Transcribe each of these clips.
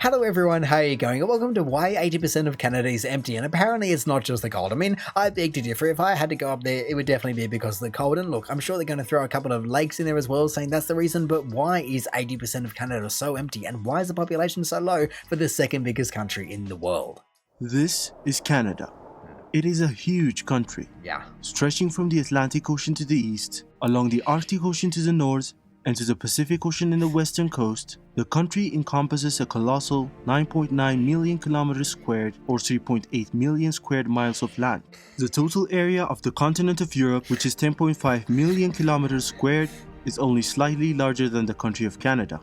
Hello everyone, how are you going? And welcome to why 80% of Canada is empty, and apparently it's not just the cold. I mean, I beg to differ. If I had to go up there, it would definitely be because of the cold. And look, I'm sure they're going to throw a couple of lakes in there as well, saying that's the reason, but why is 80% of Canada so empty, and why is the population so low for the second biggest country in the world? This is Canada. It is a huge country, stretching from the Atlantic Ocean to the east, along the Arctic Ocean to the north, and to the Pacific Ocean in the western coast. The country encompasses a colossal 9.9 million kilometers squared or 3.8 million square miles of land. The total area of the continent of Europe, which is 10.5 million kilometers squared, is only slightly larger than the country of Canada.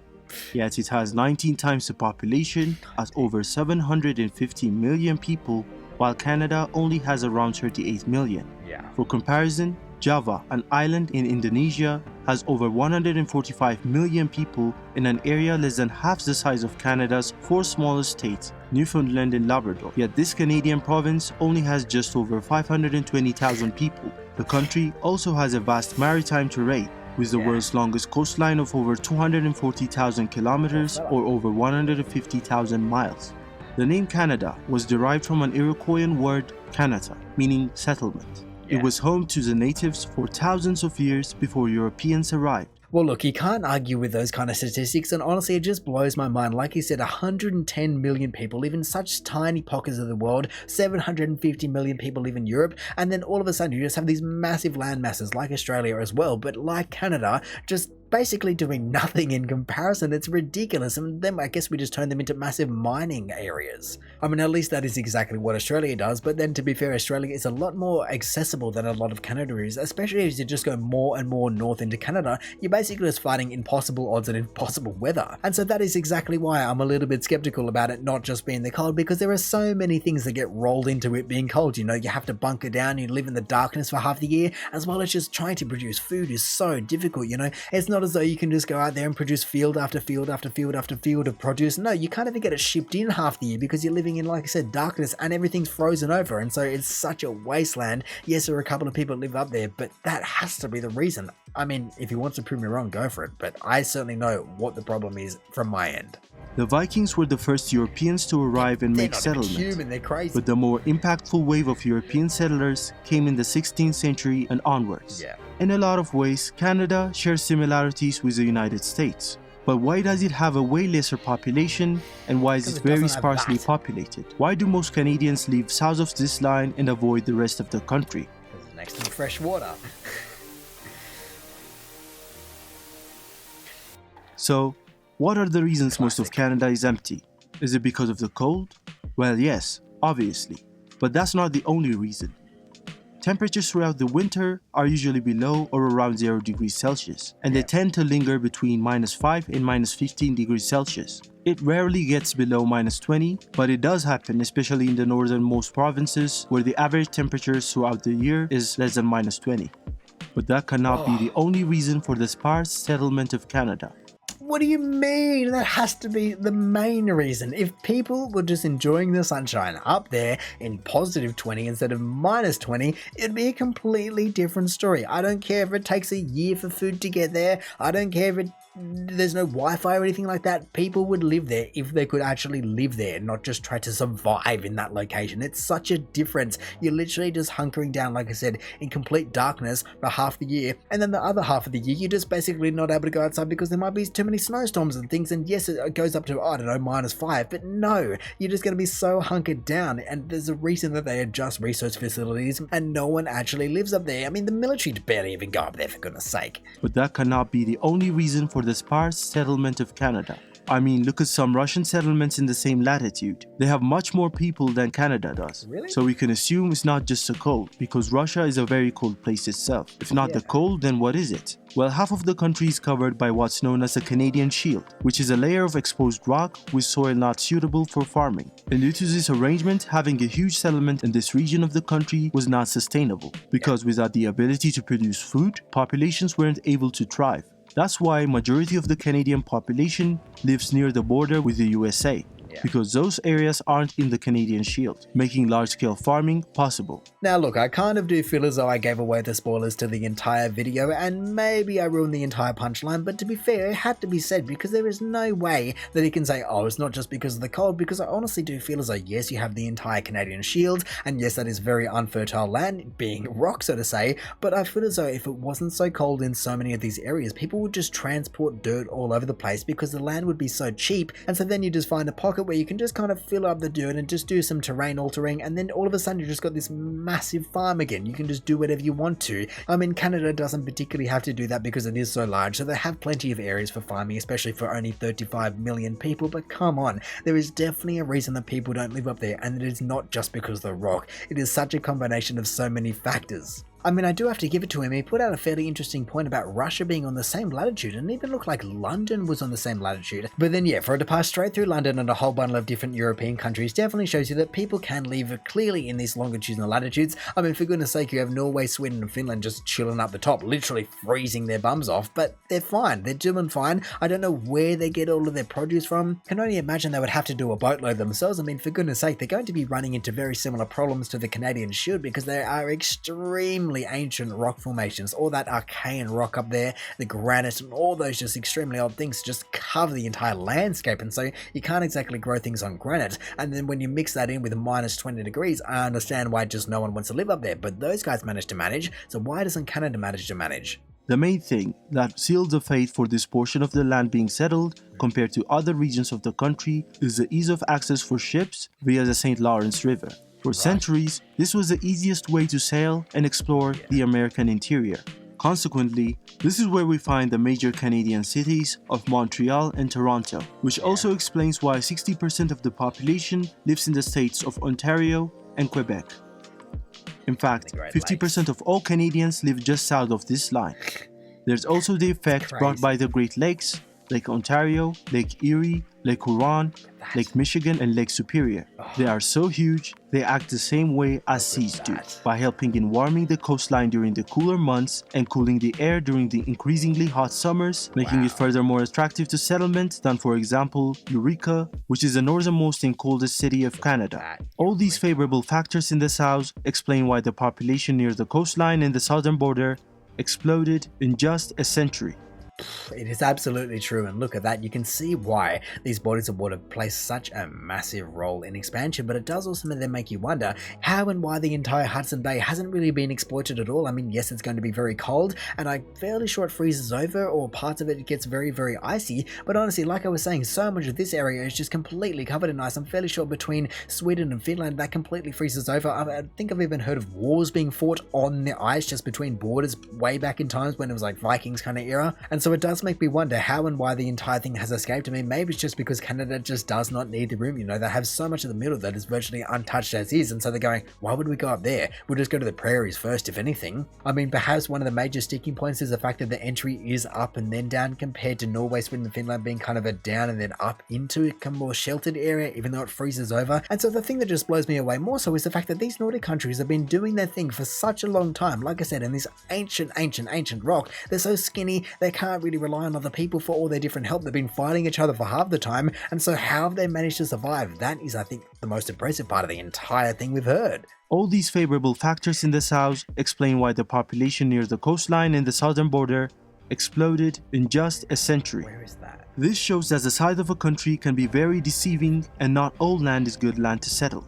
Yet it has 19 times the population at over 750 million people, while Canada only has around 38 million. For comparison, Java, an island in Indonesia, has over 145 million people in an area less than half the size of Canada's four smallest states, Newfoundland and Labrador. Yet this Canadian province only has just over 520,000 people. The country also has a vast maritime terrain, with the world's longest coastline of over 240,000 kilometers or over 150,000 miles. The name Canada was derived from an Iroquoian word, Kanata, meaning settlement. It was home to the natives for thousands of years before Europeans arrived. Well, look, you can't argue with those kind of statistics, and honestly, it just blows my mind. Like you said, 110 million people live in such tiny pockets of the world, 750 million people live in Europe, and then all of a sudden you just have these massive land masses like Australia as well, but like Canada, just basically doing nothing in comparison. It's ridiculous, and then I guess we just turn them into massive mining areas. I mean, at least that is exactly what Australia does, but then to be fair, Australia is a lot more accessible than a lot of Canada is, especially as you just go more and more north into Canada. You're basically just fighting impossible odds and impossible weather, and so that is exactly why I'm a little bit skeptical about it not just being the cold, because there are so many things that get rolled into it being cold. You know, you have to bunker down, you live in the darkness for half the year, as well as just trying to produce food is so difficult. You know, it's not as though you can just go out there and produce field after field after field after field of produce. No, you can't even get it shipped in half the year because you're living in, like I said, darkness, and everything's frozen over, and so it's such a wasteland. Yes, there are a couple of people that live up there, but that has to be the reason. I mean, if he wants to prove me wrong, go for it, but I certainly know what the problem is from my end. The Vikings were the first Europeans to arrive and make settlements. Human, they're crazy. But the more impactful wave of European settlers came in the 16th century and onwards. In a lot of ways, Canada shares similarities with the United States. But why does it have a way lesser population, and why is it very sparsely populated? Why do most Canadians live south of this line and avoid the rest of the country? Because it's next to fresh water. So, what are the reasons most of Canada is empty? Is it because of the cold? Well, yes, obviously. But that's not the only reason. Temperatures throughout the winter are usually below or around 0 degrees Celsius, and they tend to linger between -5 and -15 degrees Celsius. It rarely gets below -20, but it does happen, especially in the northernmost provinces, where the average temperatures throughout the year is less than -20. But that cannot be the only reason for the sparse settlement of Canada. What do you mean? That has to be the main reason. If people were just enjoying the sunshine up there in positive 20 instead of -20, it'd be a completely different story. I don't care if it takes a year for food to get there. I don't care if there's no Wi-Fi or anything like that. People would live there if they could actually live there, not just try to survive in that location. It's such a difference. You're literally just hunkering down, like I said, in complete darkness for half the year, and then the other half of the year you're just basically not able to go outside because there might be too many snowstorms and things. And yes, it goes up to, I don't know, -5, but no, you're just going to be so hunkered down, and there's a reason that they adjust research facilities and no one actually lives up there. I mean, the military barely even go up there, for goodness sake. But that cannot be the only reason for the sparse settlement of Canada. I mean, look at some Russian settlements in the same latitude. They have much more people than Canada does. Really? So we can assume it's not just the cold, because Russia is a very cold place itself. If not the cold, then what is it? Well, half of the country is covered by what's known as a Canadian Shield, which is a layer of exposed rock with soil not suitable for farming. And due to this arrangement, having a huge settlement in this region of the country was not sustainable, because without the ability to produce food, populations weren't able to thrive. That's why majority of the Canadian population lives near the border with the USA. because those areas aren't in the Canadian Shield, making large-scale farming possible. Now look, I kind of do feel as though I gave away the spoilers to the entire video, and maybe I ruined the entire punchline, but to be fair, it had to be said because there is no way that he can say, oh, it's not just because of the cold, because I honestly do feel as though, yes, you have the entire Canadian Shield, and yes, that is very unfertile land, being rock, so to say, but I feel as though if it wasn't so cold in so many of these areas, people would just transport dirt all over the place because the land would be so cheap, and so then you just find a pocket where you can just kind of fill up the dirt and just do some terrain altering, and then all of a sudden you just got this massive farm again. You can just do whatever you want to. I mean, Canada doesn't particularly have to do that because it is so large, so they have plenty of areas for farming, especially for only 35 million people, but come on, there is definitely a reason that people don't live up there, and it is not just because of the rock. It is such a combination of so many factors. I mean, I do have to give it to him. He put out a fairly interesting point about Russia being on the same latitude, and it even looked like London was on the same latitude. But then yeah, for it to pass straight through London and a whole bundle of different European countries definitely shows you that people can live clearly in these longitudes and latitudes. I mean, for goodness sake, you have Norway, Sweden and Finland just chilling up the top, literally freezing their bums off, but they're fine. They're doing fine. I don't know where they get all of their produce from. Can only imagine they would have to do a boatload themselves. I mean, for goodness sake, they're going to be running into very similar problems to the Canadian Shield because they are extremely ancient rock formations. All that Archean rock up there, the granite and all those just extremely old things just cover the entire landscape, and so you can't exactly grow things on granite. And then when you mix that in with minus 20 degrees, I understand why just no one wants to live up there, but those guys managed to manage, so why doesn't Canada manage to manage? The main thing that seals the fate for this portion of the land being settled compared to other regions of the country is the ease of access for ships via the St. Lawrence River. For centuries, this was the easiest way to sail and explore the American interior. Consequently, this is where we find the major Canadian cities of Montreal and Toronto, which also explains why 60% of the population lives in the states of Ontario and Quebec. In fact, 50% of all Canadians live just south of this line. There's also the effect brought by the Great Lakes, Lake Ontario, Lake Erie, Lake Huron, Lake Michigan, and Lake Superior. They are so huge, they act the same way as seas do, by helping in warming the coastline during the cooler months and cooling the air during the increasingly hot summers, making it further more attractive to settlement than, for example, Eureka, which is the northernmost and coldest city of Canada. All these favorable factors in the south explain why the population near the coastline and the southern border exploded in just a century. It is absolutely true, and look at that, you can see why these bodies of water play such a massive role in expansion, but it does also then make you wonder how and why the entire Hudson Bay hasn't really been exploited at all. I mean, yes, it's going to be very cold, and I'm fairly sure it freezes over, or parts of it gets very, very icy, but honestly, like I was saying, so much of this area is just completely covered in ice. I'm fairly sure between Sweden and Finland, that completely freezes over. I think I've even heard of wars being fought on the ice just between borders way back in times when it was like Vikings kind of era, and so it does make me wonder how and why the entire thing has escaped. I mean, maybe it's just because Canada just does not need the room, you know, they have so much of the middle that is virtually untouched as is, and so they're going, why would we go up there? We'll just go to the prairies first, if anything. I mean, perhaps one of the major sticking points is the fact that the entry is up and then down compared to Norway, Sweden and Finland being kind of a down and then up into a more sheltered area, even though it freezes over. And so the thing that just blows me away more so is the fact that these Nordic countries have been doing their thing for such a long time. Like I said, in this ancient rock, they're so skinny, they can't really rely on other people for all their different help. They've been fighting each other for half the time, and so how have they managed to survive? That is, I think, the most impressive part of the entire thing we've heard. All these favorable factors in the south explain why the population near the coastline and the southern border exploded in just a century. Where is that? This shows that the side of a country can be very deceiving, and not all land is good land to settle.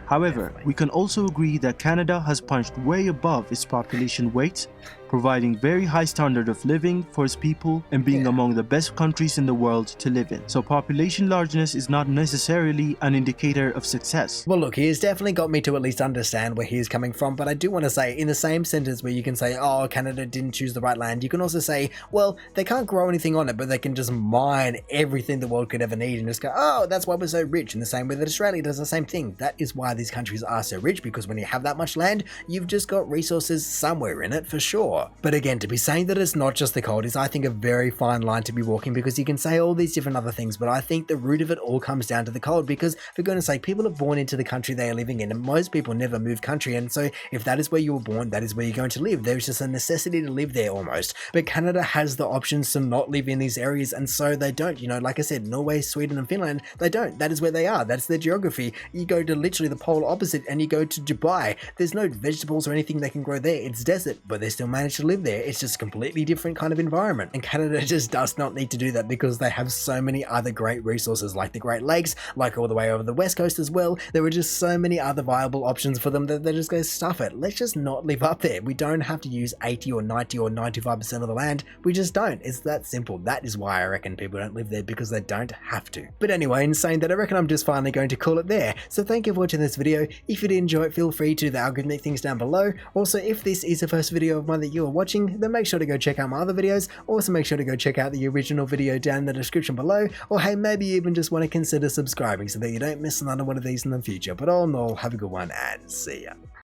However, we can also agree that Canada has punched way above its population weight, providing very high standard of living for its people and being among the best countries in the world to live in. So population largeness is not necessarily an indicator of success. Well look, he has definitely got me to at least understand where he is coming from, but I do want to say, in the same sentence where you can say, oh, Canada didn't choose the right land, you can also say, well, they can't grow anything on it, but they can just mine everything the world could ever need and just go, oh, that's why we're so rich. In the same way that Australia does the same thing. That is why these countries are so rich, because when you have that much land, you've just got resources somewhere in it for sure. sure. But again, to be saying that it's not just the cold is, I think, a very fine line to be walking, because you can say all these different other things, but I think the root of it all comes down to the cold, because for goodness sake, people are born into the country they are living in, and most people never move country, and so if that is where you were born, that is where you're going to live. There's just a necessity to live there almost. But Canada has the options to not live in these areas, and so they don't. You know, like I said, Norway, Sweden, and Finland, they don't. That is where they are. That's their geography. You go to literally the polar opposite and you go to Dubai. There's no vegetables or anything they can grow there. It's desert, but they still manage to live there. It's just a completely different kind of environment. And Canada just does not need to do that, because they have so many other great resources, like the Great Lakes, like all the way over the west coast as well. There are just so many other viable options for them that they just go, stuff it. Let's just not live up there. We don't have to use 80 or 90 or 95% of the land. We just don't. It's that simple. That is why I reckon people don't live there, because they don't have to. But anyway, in saying that, I reckon I'm just finally going to call it there. So thank you for watching this video. If you did enjoy it, feel free to do the algorithmic things down below. Also, if this is the first video of mine that you are watching, then make sure to go check out my other videos. Also, make sure to go check out the original video down in the description below. Or hey, maybe you even just want to consider subscribing so that you don't miss another one of these in the future. But all in all, have a good one and see ya.